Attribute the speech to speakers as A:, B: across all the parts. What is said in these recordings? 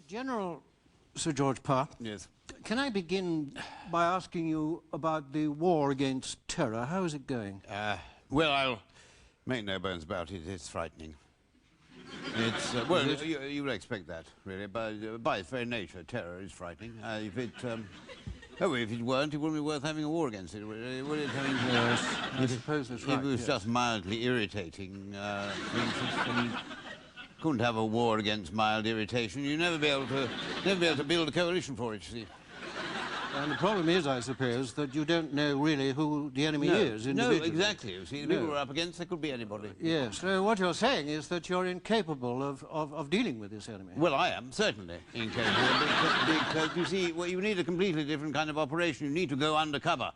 A: General Sir George Parr.
B: Yes.
A: Can I begin by asking you about the war against terror? How is it going?
B: Well, I'll make no bones about it. It's frightening. It's, well, you would expect that, really. By its very nature, terror is frightening. If it weren't, it wouldn't be worth having a war against it, would it?
A: Yes, I suppose that's right.
B: If it was just mildly irritating, for instance, I mean, couldn't have a war against mild irritation. You'd never be able to build a coalition for it, you see.
A: And the problem is, I suppose, that you don't know really who the enemy is individually.
B: No, exactly. You see, the people we're up against, they could be anybody.
A: Yes. So what you're saying is that you're incapable of dealing with this enemy.
B: Well, I am, certainly incapable. because, you see, well, you need a completely different kind of operation. You need to go undercover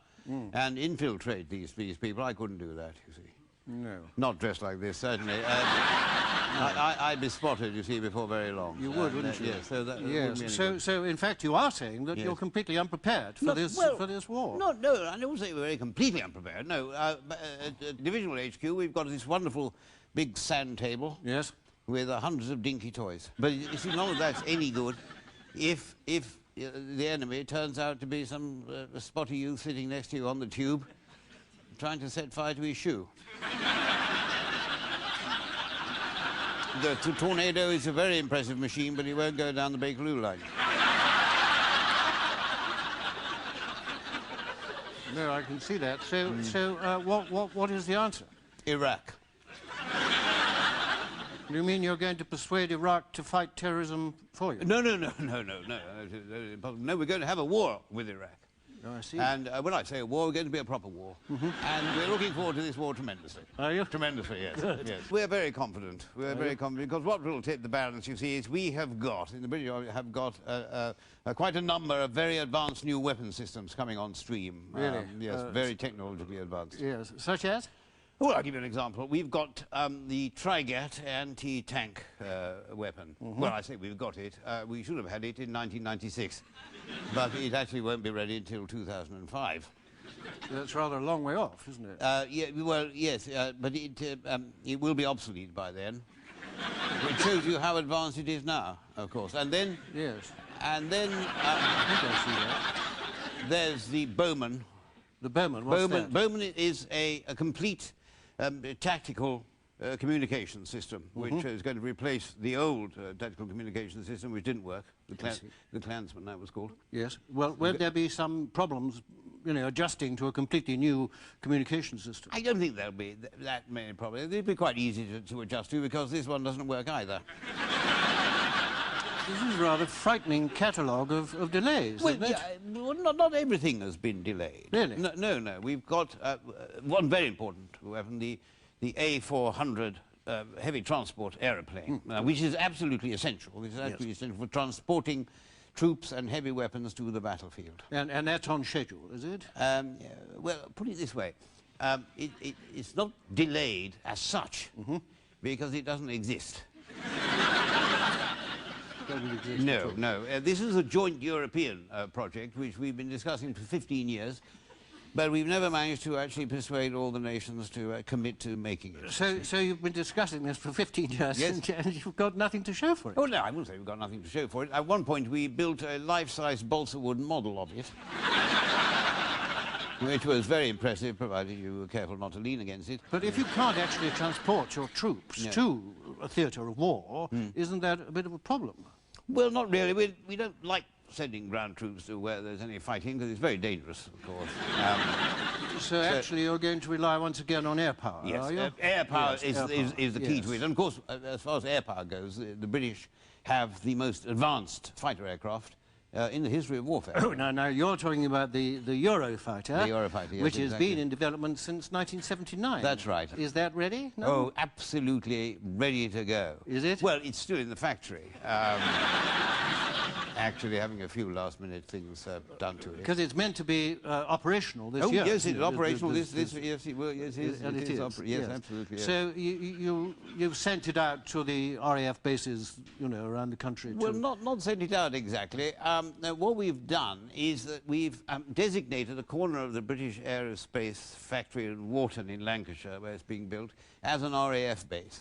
B: and infiltrate these people. I couldn't do that, you see.
A: No.
B: Not dressed like this, certainly. I'd be spotted, you see, before very long.
A: You would, wouldn't you?
B: Yes. So,
A: so in fact, you are saying that you're completely unprepared for this war.
B: No, I don't say we're very completely unprepared. No, at Divisional HQ, we've got this wonderful big sand table.
A: Yes.
B: With hundreds of dinky toys. But you see, none of that's any good if the enemy turns out to be some spotty youth sitting next to you on the tube, trying to set fire to his shoe. The Tornado is a very impressive machine, but he won't go down the Bakerloo line.
A: No, I can see that. So, what is the answer?
B: Iraq.
A: You mean you're going to persuade Iraq to fight terrorism for you?
B: No. No, we're going to have a war with Iraq.
A: Oh, I see.
B: And when I say a war, we're going to be a proper war. And we're looking forward to this war tremendously.
A: Are you?
B: Tremendously, yes. Yes. We're very confident. We're very confident, because what will tip the balance, you see, is we have got, in the British Army, have got quite a number of very advanced new weapon systems coming on stream.
A: Really?
B: Yes, very technologically advanced.
A: Yes. Such as?
B: Well, I'll give you an example. We've got the Trigat anti-tank weapon. Well, I say we've got it. We should have had it in 1996. But it actually won't be ready until 2005.
A: That's rather a long way off, isn't it?
B: Yeah, well, yes, but it will be obsolete by then. It shows you how advanced it is now, of course. And then...
A: Yes.
B: And then...
A: I think I see that.
B: There's the Bowman.
A: The Bowman, what's that?
B: Bowman is a complete tactical communication system, which is going to replace the old tactical communication system, which didn't work. The Klansman, that was called.
A: Yes. Well, won't there be some problems, you know, adjusting to a completely new communication system?
B: I don't think there'll be that many problems. It'll be quite easy to adjust to, because this one doesn't work either.
A: This is a rather frightening catalogue of delays, isn't it?
B: Well, not everything has been delayed.
A: Really?
B: No. We've got one very important weapon, the A400 heavy transport aeroplane, which is absolutely essential. This is absolutely essential for transporting troops and heavy weapons to the battlefield.
A: And that's on schedule, is it?
B: Yeah, well, put it this way. It's not delayed as such, because it doesn't exist. No. This is a joint European project, which we've been discussing for 15 years. But we've never managed to actually persuade all the nations to commit to making it.
A: So you've been discussing this for 15 years,
B: yes.
A: and you've got nothing to show for it?
B: Oh, no, I wouldn't say we've got nothing to show for it. At one point, we built a life-size balsa wood model of it, which was very impressive, provided you were careful not to lean against it.
A: But if you can't actually transport your troops to a theatre of war, isn't that a bit of a problem?
B: Well, not really. We don't like sending ground troops to where there's any fighting, because it's very dangerous, of course.
A: So actually you're going to rely once again on air power,
B: yes,
A: are you?
B: Air power is the key to it. And of course, as far as air power goes, the British have the most advanced fighter aircraft in the history of warfare.
A: Oh, no, you're talking about the Eurofighter.
B: The Eurofighter, yes,
A: which has been in development since 1979.
B: That's right.
A: Is that ready? No?
B: Oh, absolutely ready to go.
A: Is it?
B: Well, it's still in the factory. Actually having a few last-minute things done to it.
A: Because it's meant to be operational this year.
B: Yes, it's operational. Yes, it is. Yes, absolutely. Yes.
A: So you've sent it out to the RAF bases, you know, around the country.
B: Well, not sent it out exactly. What we've done is that we've designated a corner of the British Aerospace factory in Wharton in Lancashire, where it's being built, as an RAF base.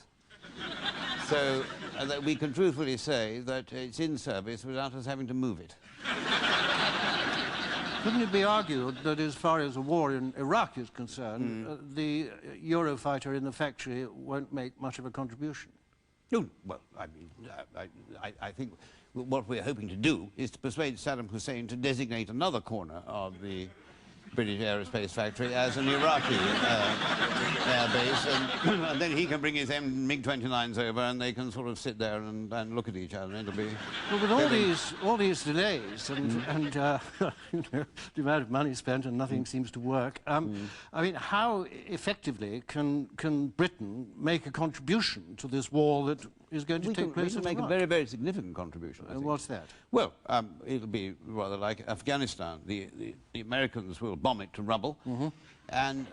B: So that we can truthfully say that it's in service without us having to move it.
A: Couldn't it be argued that as far as the war in Iraq is concerned, the Eurofighter in the factory won't make much of a contribution?
B: No, well, I mean, I think what we're hoping to do is to persuade Saddam Hussein to designate another corner of the British aerospace factory as an Iraqi air base, and then he can bring his MiG-29s over, and they can sort of sit there and look at each other, and it'll be...
A: Well, with all these delays and you know, the amount of money spent and nothing seems to work, I mean, how effectively can Britain make a contribution to this war that is going to take place?
B: We can make a very, very significant contribution, I think.
A: What's that?
B: Well, it'll be rather like Afghanistan. The Americans will bomb it to rubble, and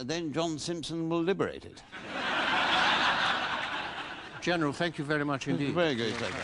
B: then John Simpson will liberate it.
A: General, thank you very much indeed.
B: Very good, pleasure.